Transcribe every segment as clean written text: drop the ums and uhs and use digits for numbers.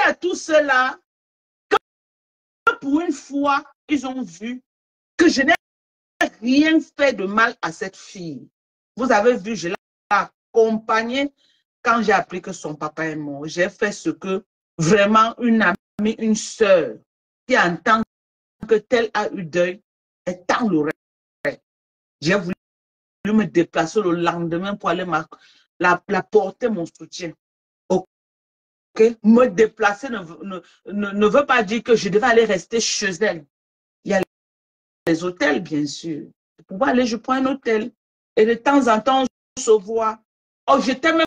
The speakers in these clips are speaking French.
à tous ceux-là que pour une fois, ils ont vu que je n'ai rien fait de mal à cette fille. Vous avez vu, je l'ai accompagnée quand j'ai appris que son papa est mort. J'ai fait ce que vraiment une amie, une sœur, qui entend que tel a eu deuil, est dans l'oreille. J'ai voulu me déplacer le lendemain pour aller la porter mon soutien. Okay? Me déplacer ne veut pas dire que je devais aller rester chez elle. Il y a les hôtels, bien sûr. Pour pouvoir aller, je prends un hôtel. Et de temps en temps, on se voit. Oh, j'étais même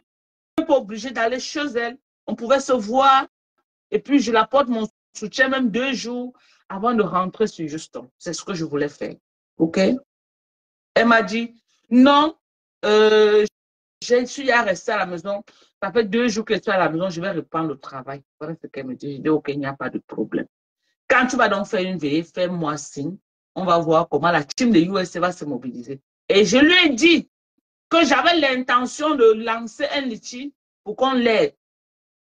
pas obligée d'aller chez elle. On pouvait se voir. Et puis, je la porte mon soutien même 2 jours avant de rentrer sur Houston. C'est ce que je voulais faire. OK? Elle m'a dit, non, je suis à rester à la maison. Ça fait 2 jours que je suis à la maison, je vais reprendre le travail. Voilà ce qu'elle me dit. Je dis, OK, il n'y a pas de problème. Quand tu vas donc faire une veillée, fais-moi signe. On va voir comment la team de USA va se mobiliser. Et je lui ai dit que j'avais l'intention de lancer un litige pour qu'on l'aide.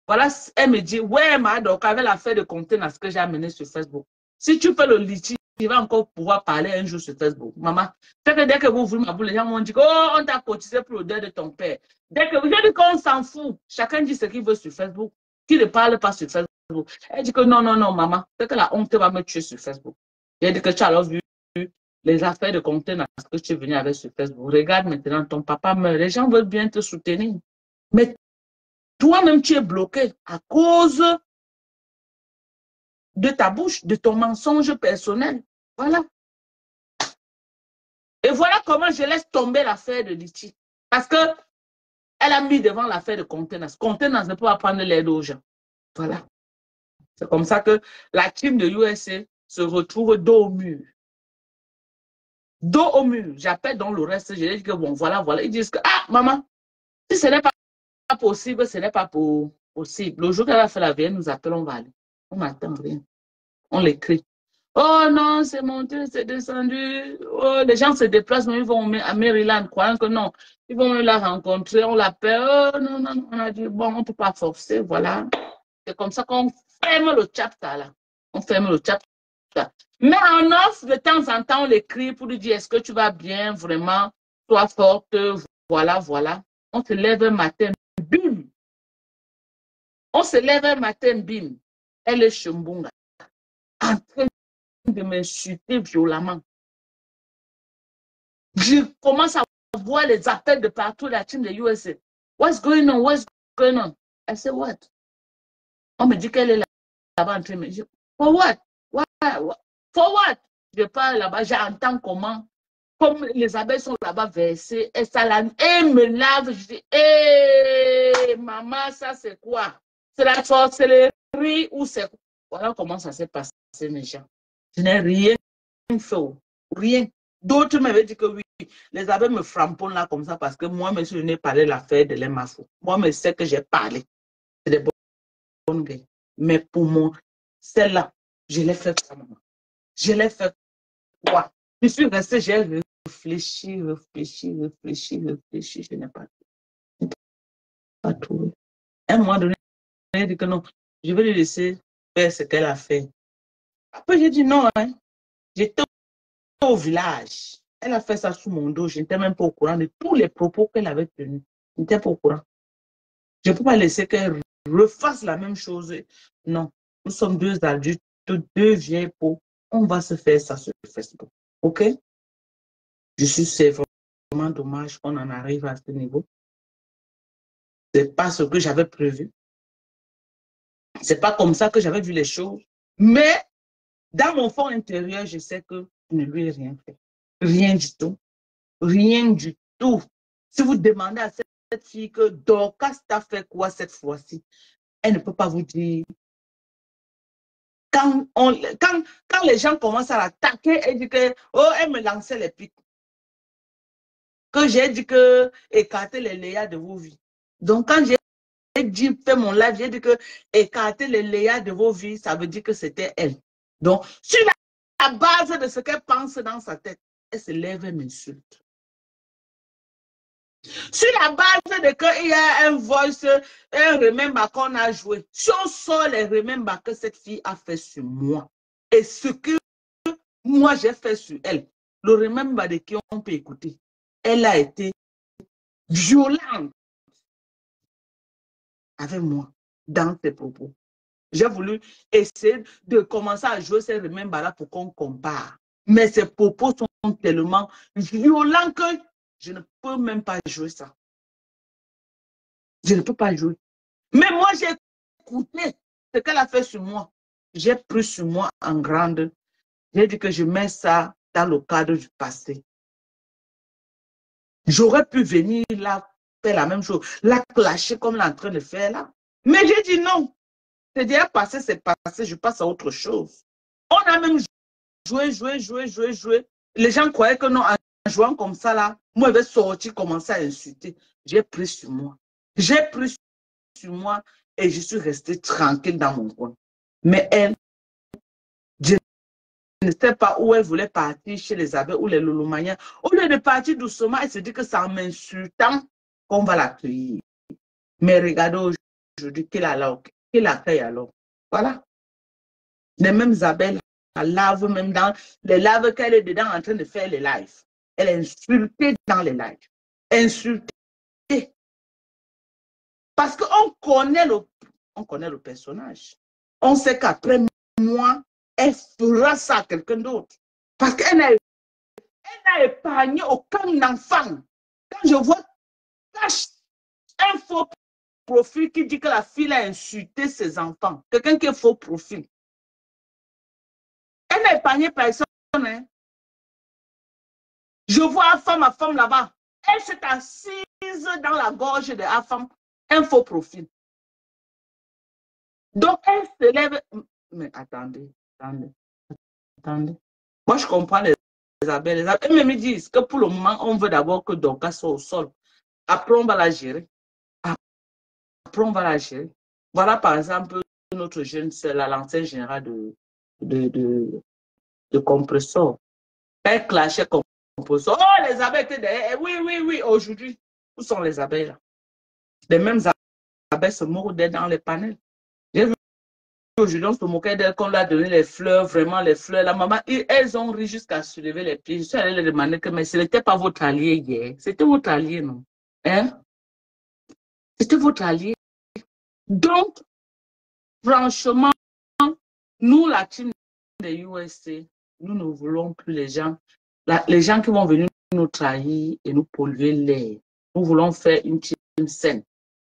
Voilà, elle me dit, ouais, donc avec l'affaire de conteneurs que j'ai amené sur Facebook. Si tu fais le litige, il va encore pouvoir parler un jour sur Facebook. Maman, c'est que dès que vous ouvrez ma boule, les gens vont dire, oh, on t'a cotisé pour le deuil de ton père. Dès que vous avez dit qu'on s'en fout, chacun dit ce qu'il veut sur Facebook, qui ne parle pas sur Facebook. Elle dit que non, non, non, maman, c'est que la honte va me tuer sur Facebook. J'ai dit que tu as alors vu les affaires de conteneurs que tu es venu avec sur Facebook. Regarde maintenant, ton papa meurt. Les gens veulent bien te soutenir. Mais toi-même, tu es bloqué à cause de ta bouche, de ton mensonge personnel. Voilà. Et voilà comment je laisse tomber l'affaire de Litchi. Parce qu'elle a mis devant l'affaire de Contenance. Contenance ne peut pas prendre l'aide aux gens. Voilà. C'est comme ça que la team de USA se retrouve dos au mur. Dos au mur. J'appelle dans le reste, je dis que bon, voilà, voilà. Ils disent que, ah, maman, si ce n'est pas possible, ce n'est pas possible. Le jour qu'elle a fait la veille, nous appelons, on va aller. On n'attend rien. On l'écrit. Oh non, c'est monté, c'est descendu. Oh, les gens se déplacent, mais ils vont à Maryland, croyant que non. Ils vont la rencontrer, on l'appelle. Oh non, non, non, on a dit, bon, on ne peut pas forcer, voilà. C'est comme ça qu'on ferme le chapter, là. On ferme le chapter. Mais en offre, de temps en temps, on l'écrit pour lui dire, est-ce que tu vas bien, vraiment, sois forte, voilà, voilà. On se lève un matin, bim. On se lève un matin, bim. Elle est Chumbunga, en train de m'insulter violemment. Je commence à voir les appels de partout, la team de USA. What's going on? What's going on? I said, what? On me dit qu'elle est là-bas en train de me dire, for what? For what? Je parle là-bas, j'entends comment, comme les abeilles sont là-bas versées, et me lave, je dis, hé, maman, ça c'est quoi? C'est la sorcellerie ou c'est quoi? Voilà comment ça s'est passé, mes gens. Je n'ai rien fait, rien. D'autres m'avaient dit que oui, les abeilles me frappent là comme ça parce que moi, monsieur, je n'ai parlé de l'affaire de l'Emafou. Moi, je sais que j'ai parlé. C'est des bonnes gars. Mais pour moi, celle-là, je l'ai fait pour moi. Je l'ai fait quoi? Je suis restée, j'ai réfléchi. Je n'ai pas trouvé. À un moment donné, elle a dit que non, je vais lui laisser faire ce qu'elle a fait. Après, j'ai dit non, hein. J'étais au village. Elle a fait ça sous mon dos. Je n'étais même pas au courant de tous les propos qu'elle avait tenus. Je n'étais pas au courant. Je ne peux pas laisser qu'elle refasse la même chose. Non. Nous sommes 2 adultes, 2 vieilles peaux. On va se faire ça sur Facebook. OK? C'est vraiment dommage qu'on en arrive à ce niveau. Ce n'est pas ce que j'avais prévu. Ce n'est pas comme ça que j'avais vu les choses. Mais dans mon fond intérieur, je sais que je ne lui ai rien fait. Rien du tout. Rien du tout. Si vous demandez à cette fille que Dorcas t'a fait quoi cette fois-ci, elle ne peut pas vous dire. Quand les gens commencent à l'attaquer, elle dit que, oh, elle me lançait les pics. Que j'ai dit que écartez les Léa de vos vies. Donc, quand j'ai dit, fait mon live, j'ai dit que écartez les Léa de vos vies, ça veut dire que c'était elle. Donc, sur la base de ce qu'elle pense dans sa tête, elle se lève et m'insulte. Sur la base de qu'il y a un voice, un remember qu'on a joué, si on sort les remember que cette fille a fait sur moi, et ce que moi j'ai fait sur elle, le remember de qui on peut écouter, elle a été violente avec moi dans ses propos. J'ai voulu essayer de commencer à jouer ces remember-là pour qu'on compare. Mais ses propos sont tellement violents que je ne peux même pas jouer ça. Je ne peux pas jouer. Mais moi, j'ai écouté ce qu'elle a fait sur moi. J'ai pris sur moi en grande. J'ai dit que je mets ça dans le cadre du passé. J'aurais pu venir là, faire la même chose, la clasher comme elle est en train de faire là. Mais j'ai dit non. C'est déjà passé, c'est passé, je passe à autre chose. On a même joué. Les gens croyaient que non, en jouant comme ça là, moi, je vais sortir, commencer à insulter. J'ai pris sur moi. J'ai pris sur moi et je suis restée tranquille dans mon coin. Mais elle, je ne sais pas où elle voulait partir, chez les abeilles ou les Loloumaniens. Au lieu de partir doucement, elle se dit que c'est en m'insultant qu'on va l'accueillir. Mais regardez aujourd'hui, qu'il accueille alors. Voilà. Les mêmes abeilles, la lave, même dans les laves qu'elle est dedans en train de faire les lives. Elle est insultée dans les lives. Insultée. Parce qu'on connaît le personnage. On sait qu'après moi, elle fera ça à quelqu'un d'autre. Parce qu'elle n'a épargné aucun enfant. Quand je vois un faux profil qui dit que la fille a insulté ses enfants, quelqu'un qui est faux profil, elle n'a épargné personne. Hein. Je vois ma femme là-bas. Elle s'est assise dans la gorge de la femme, un faux profil. Donc, elle se lève. Mais attendez. Moi, je comprends les abeilles. Elles me disent que pour le moment, on veut d'abord que Dorcas soit au sol. Après, on va la gérer. Après, on va la gérer. Voilà, par exemple, notre jeune, c'est l'ancienne générale de compresseur. Elle clashait compresseur. Oh, les abeilles étaient derrière. Oui. Aujourd'hui, où sont les abeilles là? Les mêmes abeilles se mordaient dans les panels. J'ai vu aujourd'hui, on se moquait d'elles, qu'on leur a donné les fleurs, vraiment les fleurs. La maman, elles ont ri jusqu'à soulever les pieds. Je suis allée leur demander que, mais ce n'était pas votre allié hier. C'était votre allié, non? Hein? C'était votre allié. Donc, franchement, nous, la team des USA, nous ne voulons plus les gens qui vont venir nous trahir et nous polluer l'air. Nous voulons faire une team saine.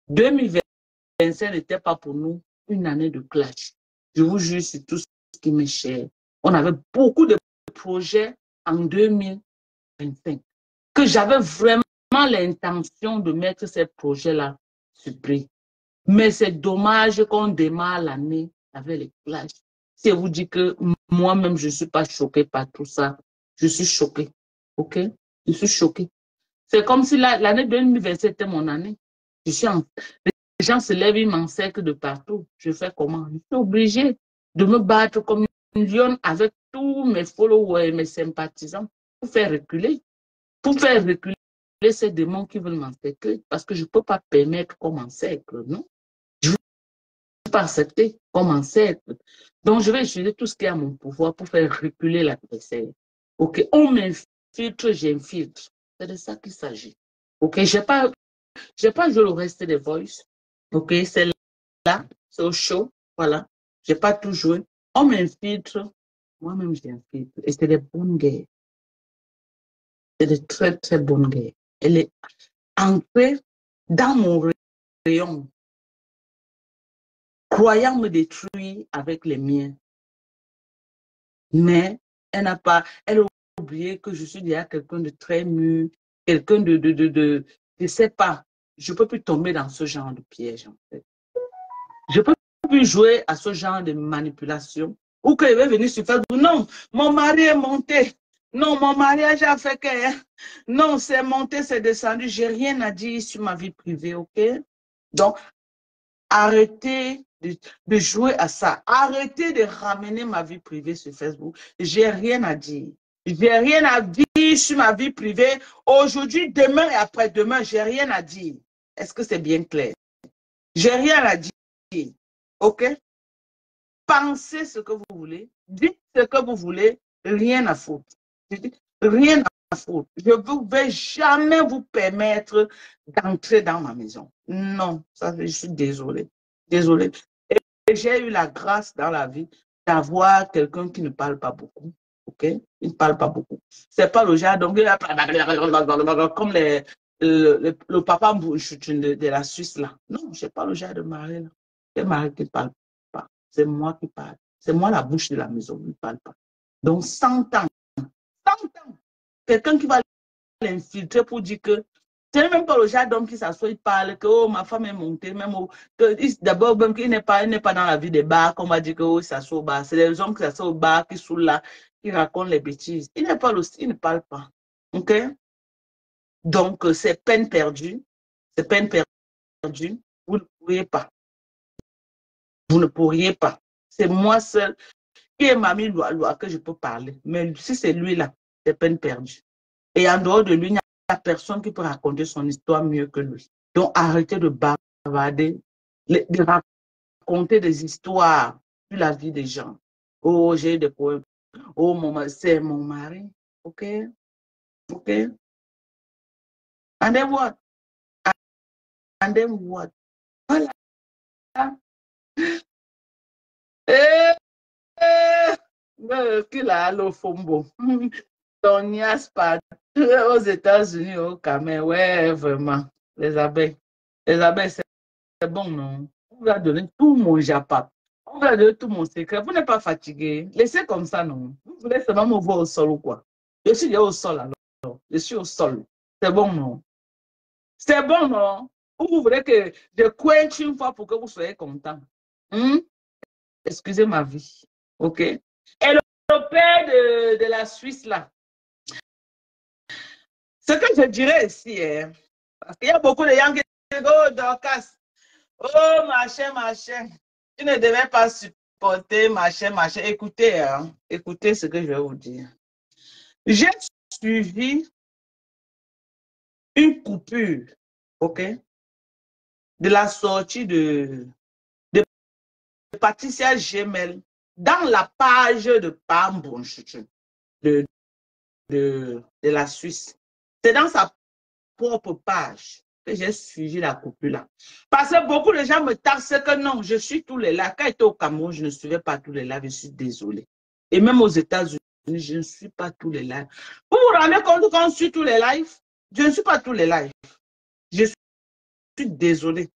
2025 n'était pas pour nous une année de clash. Je vous jure, c'est tout ce qui m'est cher. On avait beaucoup de projets en 2025 que j'avais vraiment l'intention de mettre ces projets-là sur pied. Mais c'est dommage qu'on démarre l'année avec les clashs. Si je vous dis que moi-même, je ne suis pas choquée par tout ça, je suis choquée. OK? Je suis choquée. C'est comme si l'année 2027 était mon année. Les gens se lèvent, ils m'encerclent de partout. Je fais comment? Je suis obligée de me battre comme une lionne avec tous mes followers et mes sympathisants pour faire reculer ces démons qui veulent m'encercler parce que je ne peux pas permettre qu'on m'encercle, non? Je ne peux pas accepter qu'on m'encercle. Donc, je vais utiliser tout ce qui est à mon pouvoir pour faire reculer l'adversaire. OK? On m'infiltre, j'infiltre. C'est de ça qu'il s'agit. OK? Je n'ai pas joué le reste des voices. OK? C'est là, c'est au show. Voilà. Je n'ai pas tout joué. On m'infiltre. Moi-même, j'infiltre. Et c'est des bonnes guerres. C'est de très, très bonnes guerres. Elle est entrée dans mon rayon, croyant me détruire avec les miens. Mais elle n'a pas, elle a oublié que je suis déjà quelqu'un de très mûr, quelqu'un je ne sais pas, je ne peux plus tomber dans ce genre de piège en fait. Je ne peux plus jouer à ce genre de manipulation ou qu'elle va venir sur Facebook. Non, mon mari est monté. Non, mon mariage a fait que... Non, c'est monté, c'est descendu. Je n'ai rien à dire sur ma vie privée, OK? Donc, arrêtez de jouer à ça. Arrêtez de ramener ma vie privée sur Facebook. J'ai rien à dire. J'ai rien à dire sur ma vie privée. Aujourd'hui, demain et après-demain, j'ai rien à dire. Est-ce que c'est bien clair? J'ai rien à dire. OK? Pensez ce que vous voulez. Dites ce que vous voulez. Rien à foutre. Rien à foutre. Je ne vais jamais vous permettre d'entrer dans ma maison. Non, ça, je suis désolée. Désolée. Et j'ai eu la grâce dans la vie d'avoir quelqu'un qui ne parle pas beaucoup. OK? Il ne parle pas beaucoup. C'est pas le genre, donc, comme le papa de la Suisse, là. Non, je n'ai pas le genre de mari, là. C'est mari qui ne parle pas. C'est moi qui parle. C'est moi la bouche de la maison, il ne parle pas. Donc, 100 ans. 100 ans. Quelqu'un qui va l'infiltrer pour dire que ce n'est même pas le genre d'homme qui s'assoit, il parle que oh, ma femme est montée, même d'abord, même qu'il n'est pas dans la vie des bars, qu'on va dire que oh, il s'assoit au bar. C'est les hommes qui s'assoient au bar, qui sont là, qui racontent les bêtises. Il ne parle pas. OK? Donc, c'est peine perdue. C'est peine perdue. Vous ne pourriez pas. Vous ne pourriez pas. C'est moi seul qui est mamie loi que je peux parler. Mais si c'est lui là, c'est peine perdue. Et en dehors de lui, il n'y a personne qui peut raconter son histoire mieux que lui. Donc, arrêtez de bavarder, de raconter des histoires sur la vie des gens. Oh, j'ai des problèmes. Oh, c'est mon mari. OK? OK? And then what? And then what? Voilà. Eh, qu'il a le fombo. Tonia Spad aux États-Unis, au Cameroun. Ouais, vraiment. Les abeilles. Les abeilles, c'est bon, non? On vous a donné tout mon japa. On vous a donné tout mon secret. Vous n'êtes pas fatigué. Laissez comme ça, non? Vous voulez seulement me voir au sol ou quoi? Je suis déjà au sol alors. Je suis au sol. C'est bon, non? C'est bon, non? Ou vous voulez que je quench une fois pour que vous soyez content? Excusez ma vie. OK? Et le père de la Suisse, là, ce que je dirais ici, hein, parce qu'il y a beaucoup de gens qui disent, oh, Dorcas, oh, machin, tu ne devais pas supporter, machin. Écoutez, hein, écoutez ce que je vais vous dire. J'ai suivi une coupure, OK, de la sortie de Patricia Gemel dans la page de Pam Bonchuchu de la Suisse. C'est dans sa propre page que j'ai suivi la coupure là. Parce que beaucoup de gens me taxent que non, je suis tous les lives. Quand j'étais au Cameroun, je ne suivais pas tous les lives, je suis désolée. Et même aux États-Unis, je ne suis pas tous les lives. Vous vous rendez compte quand on suit tous les lives? Je ne suis pas tous les lives. Je suis désolée.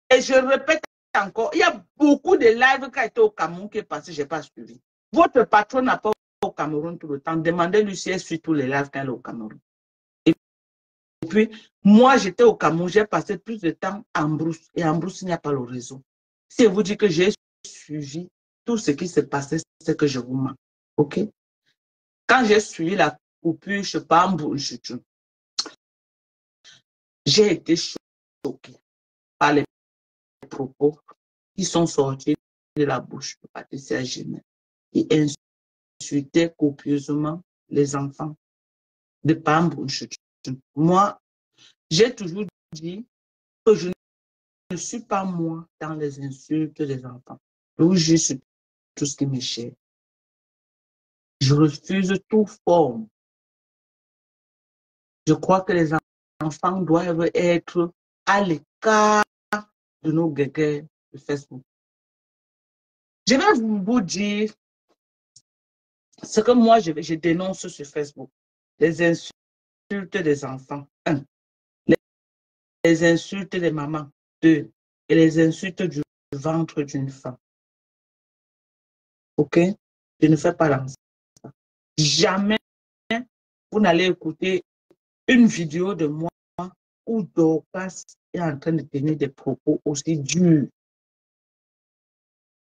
Et je répète encore, il y a beaucoup de lives qui étaient au Cameroun qui est passé, je n'ai pas suivi. Votre patron n'a pas au Cameroun tout le temps. Demandez-lui si elle suit tous les lives quand elle est au Cameroun. Et puis, moi, j'étais au Cameroun, j'ai passé plus de temps en brousse. Et en brousse, il n'y a pas le réseau. Si je vous dis que j'ai suivi tout ce qui se passait, c'est que je vous mens. OK? Quand j'ai suivi la coupure, je ne sais pas, en brousse, j'ai été choquée par les propos qui sont sortis de la bouche de Patricia Gemel et insultaient copieusement les enfants de Pam Bonchuchu. Moi, j'ai toujours dit que je ne suis pas moi dans les insultes des enfants. Je juste tout ce qui m'est cher. Je refuse toute forme. Je crois que les enfants doivent être à l'écart de nos guéguerres de Facebook. Je vais vous dire ce que moi je dénonce sur Facebook. Les insultes des enfants. 1. Les insultes des mamans. 2. Et les insultes du ventre d'une femme. OK? Je ne fais pas dans ça. Jamais vous n'allez écouter une vidéo de moi où Dorcas est en train de tenir des propos aussi durs.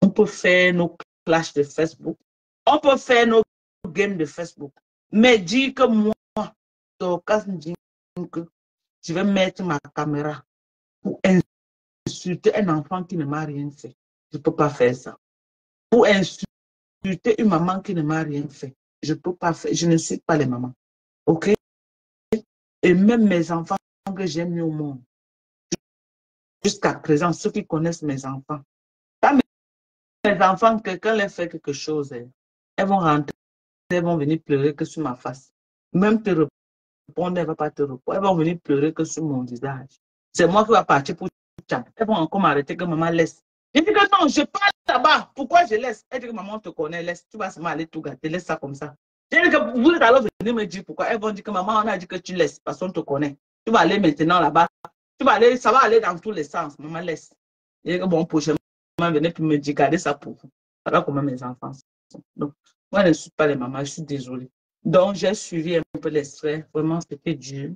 On peut faire nos clashs de Facebook. On peut faire nos games de Facebook. Mais dire que moi, Dorcas me dit que je vais mettre ma caméra pour insulter un enfant qui ne m'a rien fait. Je ne peux pas faire ça. Pour insulter une maman qui ne m'a rien fait. je peux pas faire, je ne suis pas les mamans. OK? Et même mes enfants que j'aime mieux au monde, jusqu'à présent, ceux qui connaissent mes enfants, pas mes enfants, quelqu'un leur fait quelque chose, elles vont rentrer, elles vont venir pleurer que sur ma face. Même te répondre, elles ne vont pas te répondre. Elles vont venir pleurer que sur mon visage. C'est moi qui vais partir pour Tchad. Elles vont encore m'arrêter que maman laisse. Je dis que non, je parle là-bas. Pourquoi je laisse? Elle dit que maman te connaît, laisse. Tu vas seulement aller tout gâter, laisse ça comme ça. Je dis que vous allez alors venir me dire pourquoi. Elles vont dire que maman, on a dit que tu laisses parce qu'on te connaît. Tu vas aller maintenant là-bas. Tu vas aller, ça va aller dans tous les sens. Maman laisse. Je dis que bon, prochainement, venez puis me dire, gardez ça pour vous. Voilà comment mes enfants sont. Donc, moi, je ne suis pas les mamans, je suis désolée. Donc, j'ai suivi un peu l'extrait. Vraiment, c'était dur.